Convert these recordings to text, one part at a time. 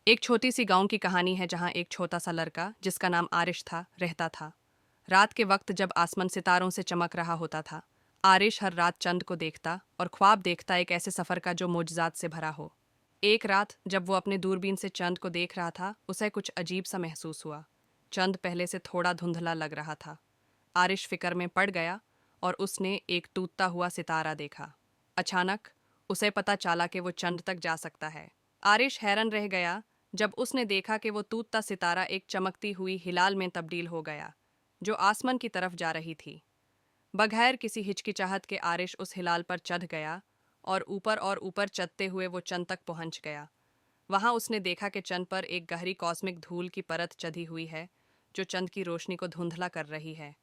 एक छोटी सी गांव की कहानी है जहां एक छोटा सा लड़का जिसका नाम आरिश था रहता था। रात के वक्त जब आसमान सितारों से चमक रहा होता था, आरिश हर रात चंद को देखता और ख्वाब देखता एक ऐसे सफर का जो मोजज़ात से भरा हो। एक रात जब वो अपने दूरबीन से चंद को देख रहा था, उसे कुछ अजीब सा महसूस हुआ। चंद पहले से थोड़ा धुंधला लग रहा था। आरिश फिक्र में पड़ गया और उसने एक टूटता हुआ सितारा देखा। अचानक उसे पता चला कि वो चंद तक जा सकता है। आरिश हैरान रह गया जब उसने देखा कि वो टूटता सितारा एक चमकती हुई हिलाल में तब्दील हो गया, जो आसमान की तरफ जा रही थी। बगैर किसी हिचकिचाहट के आरिश उस हिलाल पर चढ़ गया और ऊपर चढ़ते हुए वो चंद तक पहुंच गया। वहां उसने देखा कि चंद पर एक गहरी कॉस्मिक धूल की परत चढ़ी हुई है, जो चंद की रोशनी को धुंधला कर रही है।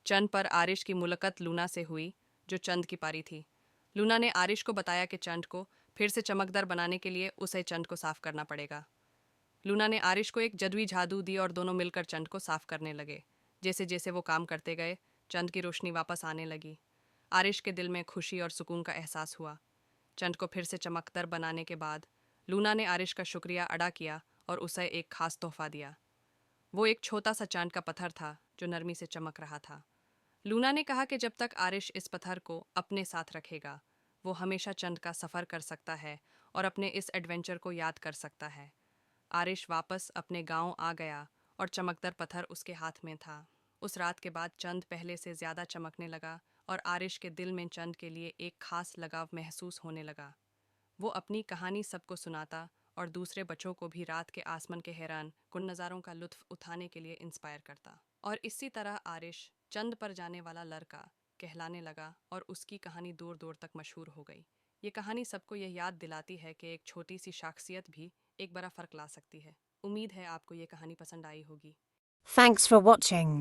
चंद पर आरिश की मुलाकात लूना से हुई, जो चंद की पारी थी। लूना ने आरिश को बताया कि चंद को फिर से चमकदार बनाने के लिए उसे चंद को साफ करना पड़ेगा। लूना ने आरिश को एक जादुई झाड़ू दी और दोनों मिलकर चंद को साफ करने लगे। जैसे जैसे वो काम करते गए, चंद की रोशनी वापस आने लगी। आरिश के दिल में खुशी और सुकून का एहसास हुआ। चंद को फिर से चमकदार बनाने के बाद लूना ने आरिश का शुक्रिया अदा किया और उसे एक खास तोहफा दिया। वो एक छोटा सा चांद का पत्थर था जो नरमी से चमक रहा था। लूना ने कहा कि जब तक आरिश इस पत्थर को अपने साथ रखेगा, वो हमेशा चंद का सफ़र कर सकता है और अपने इस एडवेंचर को याद कर सकता है। आरिश वापस अपने गांव आ गया और चमकदार पत्थर उसके हाथ में था। उस रात के बाद चंद पहले से ज़्यादा चमकने लगा और आरिश के दिल में चंद के लिए एक खास लगाव महसूस होने लगा। वो अपनी कहानी सबको सुनाता और दूसरे बच्चों को भी रात के आसमान के हैरान कुन नज़ारों का लुत्फ उठाने के लिए इंस्पायर करता। और इसी तरह आरिश चंद पर जाने वाला लड़का कहलाने लगा और उसकी कहानी दूर दूर तक मशहूर हो गई। ये कहानी सबको यह याद दिलाती है कि एक छोटी सी शख्सियत भी एक बड़ा फ़र्क ला सकती है। उम्मीद है आपको ये कहानी पसंद आई होगी। Thanks for watching.